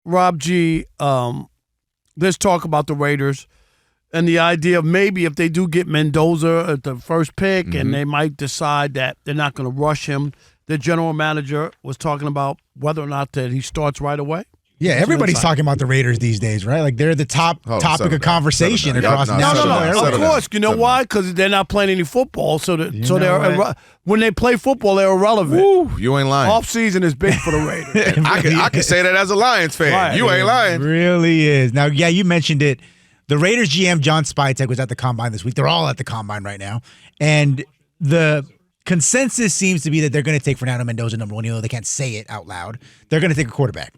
Rob G, there's talk about the Raiders and the idea of maybe if they do get Mendoza at the first pick and they might decide that they're not going to rush him. The general manager was talking about whether or not that he starts right away. Yeah, everybody's talking about the Raiders these days, right? Like they're the top topic of conversation across national airwaves. Of course, you know why? Because they're not playing any football, so they're when they play football, they're irrelevant. Woo, you ain't lying. Off season is big for the Raiders. I can say that as a Lions fan. Right. You ain't lying. It really is. Now, yeah, you mentioned it. The Raiders GM John Spytek was at the Combine this week. They're all at the Combine right now, and the consensus seems to be that they're going to take Fernando Mendoza number one, even though they can't say it out loud. They're going to take a quarterback.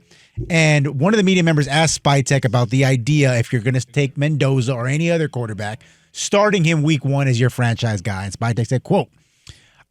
And one of the media members asked Spytek about the idea if you're going to take Mendoza or any other quarterback, starting him week one as your franchise guy. And Spytek said, quote,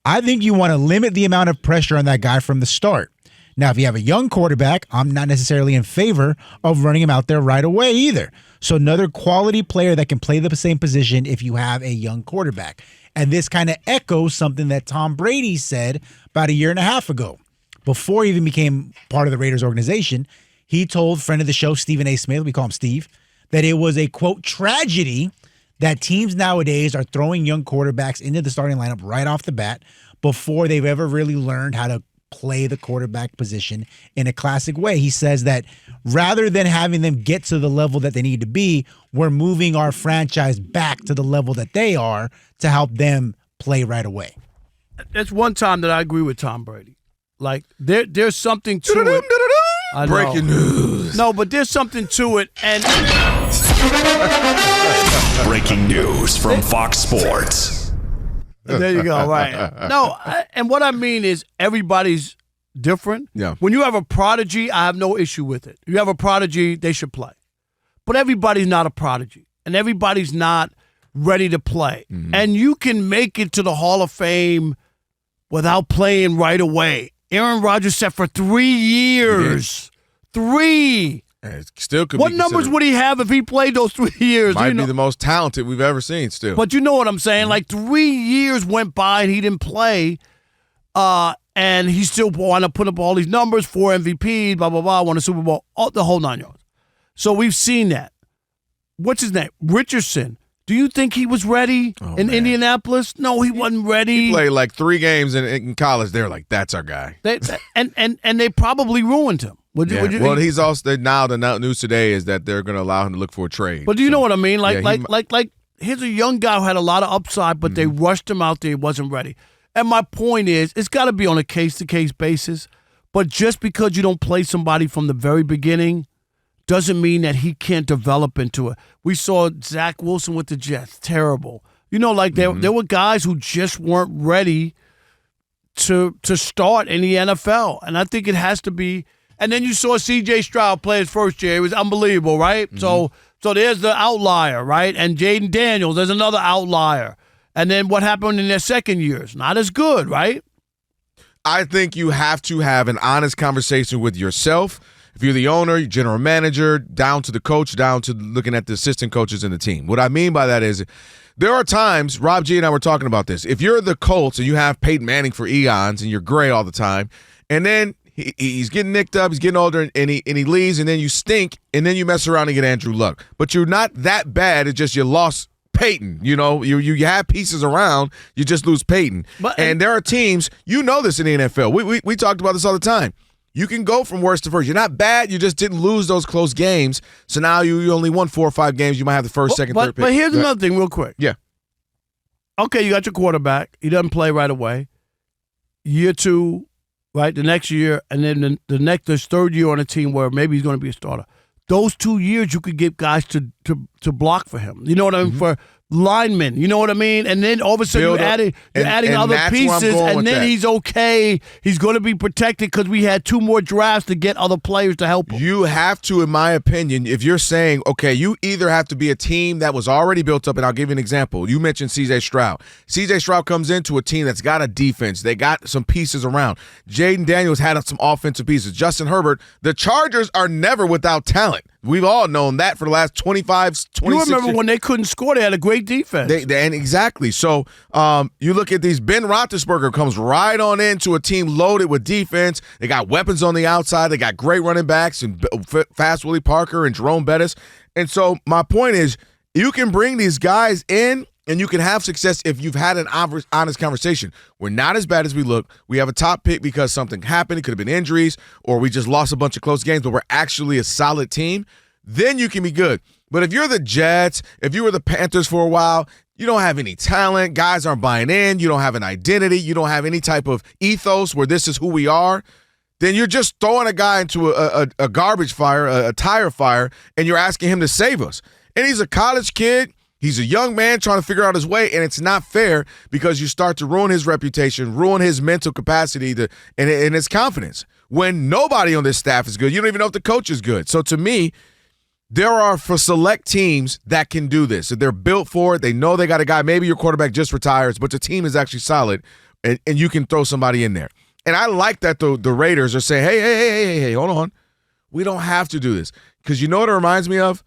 I think you want to limit the amount of pressure on that guy from the start. Now, if you have a young quarterback, I'm not necessarily in favor of running him out there right away either. So another quality player that can play the same position if you have a young quarterback. And this kind of echoes something that Tom Brady said about a year and a half ago. Before he even became part of the Raiders organization, he told friend of the show, Stephen A. Smith, we call him Steve, that it was a, quote, tragedy that teams nowadays are throwing young quarterbacks into the starting lineup right off the bat before they've ever really learned how to play the quarterback position in a classic way. He says that rather than having them get to the level that they need to be, we're moving our franchise back to the level that they are to help them play right away. That's one time that I agree with Tom Brady. Like, there's something to it. Breaking news. No, but there's something to it. And breaking news from Fox Sports. There you go, right. No, and what I mean is everybody's different. Yeah. When you have a prodigy, I have no issue with it. You have a prodigy, they should play. But everybody's not a prodigy, and everybody's not ready to play. Mm-hmm. And you can make it to the Hall of Fame without playing right away. Aaron Rodgers sat for 3 years. 3. It still could what be numbers would he have if he played those 3 years? Might be the most talented we've ever seen still. But you know what I'm saying? Like 3 years went by and he didn't play, and he still wound up putting up all these numbers, 4 MVPs, blah, blah, blah, won a Super Bowl, the whole 9 yards. So we've seen that. What's his name? Richardson. Do you think he was ready in Indianapolis? No, he wasn't ready. He played like 3 games in college. They're like, that's our guy. And they probably ruined him. Would you he's also now the news today is that they're going to allow him to look for a trade. But do you know what I mean? Like here's a young guy who had a lot of upside, but they rushed him out there. He wasn't ready. And my point is, it's got to be on a case-to-case basis. But just because you don't play somebody from the very beginning doesn't mean that he can't develop into it. We saw Zach Wilson with the Jets. Terrible. You know, like there were guys who just weren't ready to start in the NFL. And I think it has to be. And then you saw C.J. Stroud play his first year. It was unbelievable, right? Mm-hmm. So there's the outlier, right? And Jaden Daniels, there's another outlier. And then what happened in their second years? Not as good, right? I think you have to have an honest conversation with yourself. If you're the owner, your general manager, down to the coach, down to looking at the assistant coaches in the team. What I mean by that is there are times, Rob G and I were talking about this, if you're the Colts and you have Peyton Manning for eons and you're gray all the time, and then he's getting nicked up, he's getting older, and he leaves, and then you stink, and then you mess around and get Andrew Luck. But you're not that bad, it's just you lost Peyton. You know, you have pieces around, you just lose Peyton. And there are teams, you know this in the NFL. We talked about this all the time. You can go from worst to first. You're not bad. You just didn't lose those close games. So now you only won 4 or 5 games. You might have the first, second, third pick. But here's another thing real quick. Yeah. Okay, you got your quarterback. He doesn't play right away. Year 2, right, the next year, and then the third year on a team where maybe he's going to be a starter. Those 2 years you could get guys to block for him. You know what I mean? For linemen, you know what I mean? And then all of a sudden you're adding other pieces, and then he's okay. He's going to be protected because we had 2 more drafts to get other players to help him. You have to, in my opinion, if you're saying, okay, you either have to be a team that was already built up, and I'll give you an example. You mentioned C.J. Stroud. C.J. Stroud comes into a team that's got a defense. They got some pieces around. Jaden Daniels had some offensive pieces. Justin Herbert, the Chargers are never without talent. We've all known that for the last 26 You remember years. when they couldn't score, they had a great defense. And exactly. So you look at these. Ben Roethlisberger comes right on into a team loaded with defense. They got weapons on the outside. They got great running backs and fast Willie Parker and Jerome Bettis. And so my point is, you can bring these guys in and you can have success if you've had an honest conversation. We're not as bad as we look. We have a top pick because something happened. It could have been injuries, or we just lost a bunch of close games, but we're actually a solid team. Then you can be good. But if you're the Jets, if you were the Panthers for a while, you don't have any talent. Guys aren't buying in. You don't have an identity. You don't have any type of ethos where this is who we are. Then you're just throwing a guy into a garbage fire, a tire fire, and you're asking him to save us. And he's a college kid. He's a young man trying to figure out his way, and it's not fair because you start to ruin his reputation, ruin his mental capacity and his confidence. When nobody on this staff is good, you don't even know if the coach is good. So to me, there are for select teams that can do this. They're built for it. They know they got a guy. Maybe your quarterback just retires, but the team is actually solid, and you can throw somebody in there. And I like that the Raiders are saying, hey, hold on. We don't have to do this. Because you know what it reminds me of?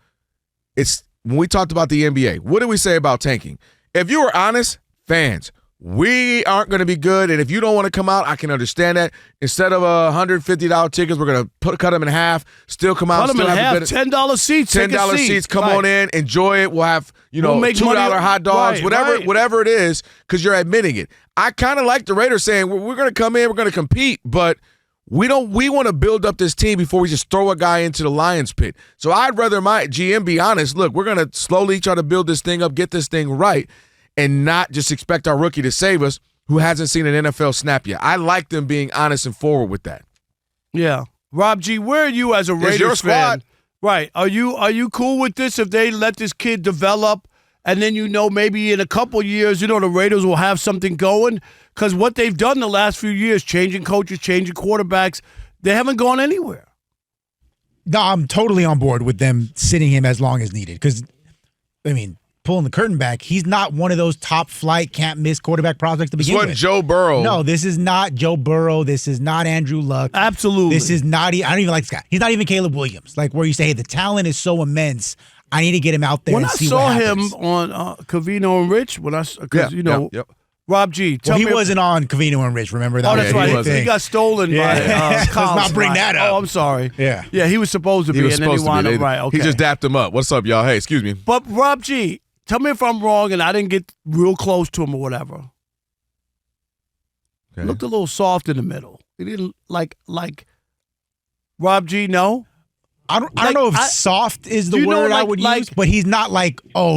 It's when we talked about the NBA. What did we say about tanking? If you were honest, fans, we aren't going to be good, and if you don't want to come out, I can understand that. Instead of $150 tickets, we're going to cut them in half, still come out. Cut them in half, $10 seats. $10 seats, come on in, enjoy it. We'll have we'll make $2 hot dogs, whatever it is, because you're admitting it. I kind of like the Raiders saying, we're going to come in, we're going to compete, but we want to build up this team before we just throw a guy into the lion's pit. So I'd rather my GM be honest. Look, we're going to slowly try to build this thing up, get this thing right, and not just expect our rookie to save us who hasn't seen an NFL snap yet. I like them being honest and forward with that. Yeah. Rob G., where are you as a Raiders your squad. fan? Right. Are you cool with this if they let this kid develop and then maybe in a couple years, the Raiders will have something going? Because what they've done the last few years, changing coaches, changing quarterbacks, they haven't gone anywhere. No, I'm totally on board with them sitting him as long as needed. Because, pulling the curtain back, he's not one of those top flight, can't miss quarterback prospects to begin with. This wasn't Joe Burrow. No, this is not Joe Burrow. This is not Andrew Luck. Absolutely. This is not, I don't even like this guy. He's not even Caleb Williams. Like where you say, hey, the talent is so immense. I need to get him out there and see what happens. When I saw him on Covino and Rich, Yep. Rob G. Tell me, he wasn't on Covino and Rich, remember that? Oh, that's right. He got stolen by Let's not bring that up. Oh, I'm sorry. Yeah. Yeah, he was supposed to be, and then he wound up right. Okay. He just dapped him up. What's up, y'all? Hey, excuse me. But Rob G., tell me if I'm wrong and I didn't get real close to him or whatever. Okay. Looked a little soft in the middle. He didn't like Rob G., no? I don't know if soft is the word I would use, but he's not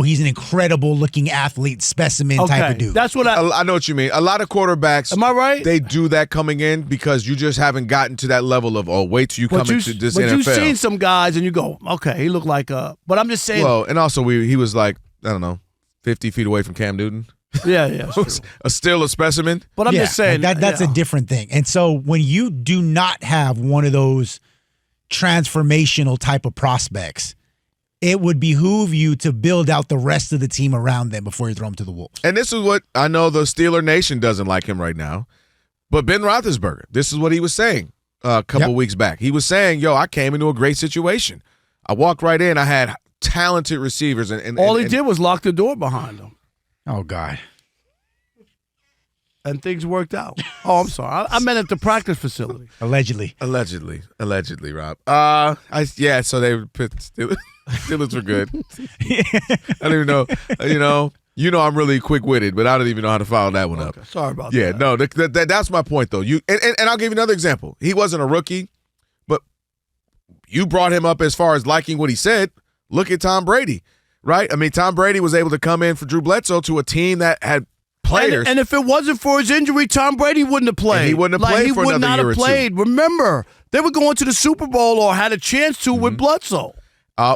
he's an incredible looking athlete specimen type of dude. That's what I know what you mean. A lot of quarterbacks, am I right? They do that coming in because you just haven't gotten to that level of, wait till you come into this NFL. But you've seen some guys and you go, okay, he looked like but I'm just saying. Well, and also he was 50 feet away from Cam Newton. Yeah. Still a specimen. But I'm just saying. That's a different thing. And so when you do not have one of those transformational type of prospects, it would behoove you to build out the rest of the team around them before you throw them to the wolves. And this is what I know the Steeler Nation doesn't like him right now. But Ben Roethlisberger, this is what he was saying a couple weeks back. He was saying, I came into a great situation. I walked right in. I had talented receivers. And all he did was lock the door behind him. Oh, God. And things worked out. Oh, I'm sorry. I meant at the practice facility. Allegedly, Rob. So they put Steelers were good. I don't even know. I'm really quick-witted, but I don't even know how to follow that one up. Sorry about that. Yeah, no, that's my point, though. And I'll give you another example. He wasn't a rookie, but you brought him up as far as liking what he said. Look at Tom Brady, right? Tom Brady was able to come in for Drew Bledsoe to a team that had players. And if it wasn't for his injury, Tom Brady wouldn't have played. And he wouldn't have played for another year or two. He would not have played. Remember, they were going to the Super Bowl or had a chance to with Bledsoe.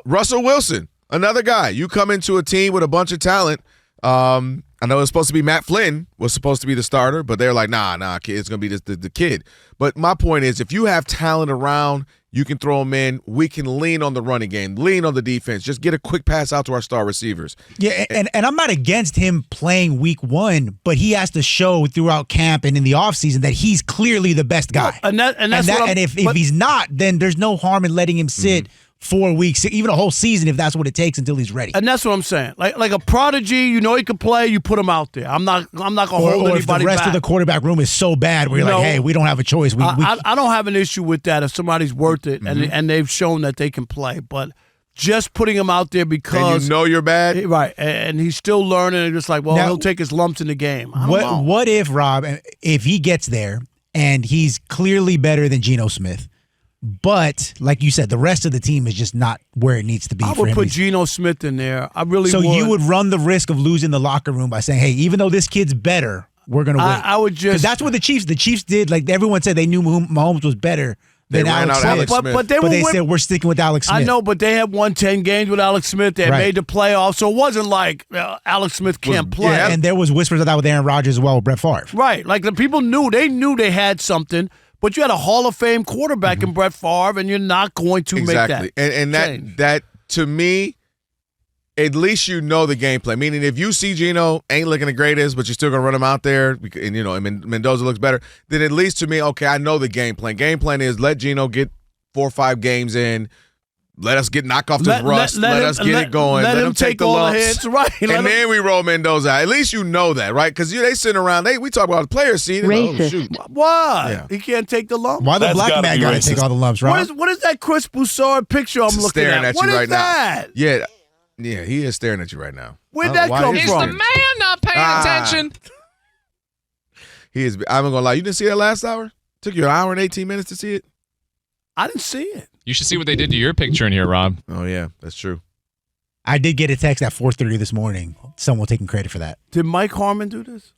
Russell Wilson, another guy. You come into a team with a bunch of talent. I know it was supposed to be Matt Flynn was supposed to be the starter, but they're like, nah, kid, it's going to be the kid. But my point is, if you have talent around, you can throw them in. We can lean on the running game, lean on the defense. Just get a quick pass out to our star receivers. Yeah, and I'm not against him playing week one, but he has to show throughout camp and in the offseason that he's clearly the best guy. Well, and if he's not, then there's no harm in letting him sit 4 weeks, even a whole season if that's what it takes until he's ready. And that's what I'm saying. Like a prodigy, you know he can play, you put him out there. I'm not gonna hold or anybody if the rest back. of the quarterback room is so bad where you're like, hey, we don't have a choice. I don't have an issue with that if somebody's worth it and they've shown that they can play. But just putting him out there because and you know you're bad, right? And he's still learning, and just like, well, he'll take his lumps in the game. I don't know. What if, Rob, if he gets there and he's clearly better than Geno Smith? But, like you said, the rest of the team is just not where it needs to be. I would put Geno Smith in there. I really would. So you would run run the risk of losing the locker room by saying, hey, even though this kid's better, we're going to wait. I would just. That's what the Chiefs did. Like, everyone said they knew Mahomes was better than Alex Smith. But they said, we're sticking with Alex Smith. I know, but they had won 10 games with Alex Smith. They had made the playoffs. So it wasn't like Alex Smith can't play. Yeah, and there was whispers of that with Aaron Rodgers as well, with Brett Favre. Right. Like, the people knew they had something. But you had a Hall of Fame quarterback in Brett Favre, and you're not going to make that. And that to me, at least you know the game plan. Meaning, if you see Geno ain't looking the greatest, but you're still gonna run him out there, and and Mendoza looks better, then at least to me, okay, I know the game plan. Game plan is let Geno get 4 or 5 games in. Let us knock off this rust. Let us get it going. Let him take the all lumps. The hits, right? And then we roll Mendoza out. At least you know that, right? Because they sitting around. We talk about the players seeing. Oh, shoot. Why? Yeah. He can't take the lumps. Why the black man got to take all the lumps, right? What is that Chris Broussard picture I'm looking staring at what you is right that? now? Yeah, he is staring at you right now. Where'd that come Is from? the man not paying attention? He is. I'm not gonna lie. You didn't see that last hour? Took you an hour and 18 minutes to see it. I didn't see it. You should see what they did to your picture in here, Rob. Oh yeah, that's true. I did get a text at 4:30 this morning. Someone taking credit for that. Did Mike Harmon do this?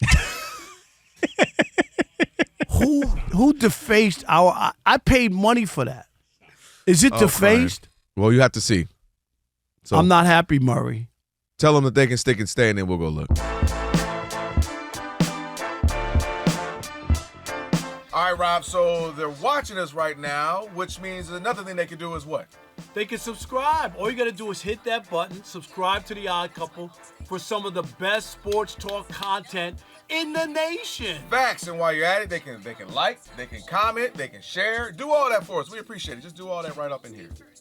Who defaced our? I paid money for that. Is it defaced? Well, you have to see. So I'm not happy, Murray. Tell them that they can stick and stay, and then we'll go look. All right, Rob, so they're watching us right now, which means another thing they can do is what? They can subscribe. All you got to do is hit that button, subscribe to The Odd Couple for some of the best sports talk content in the nation. Facts, and while you're at it, they can like, they can comment, they can share. Do all that for us. We appreciate it. Just do all that right up in here.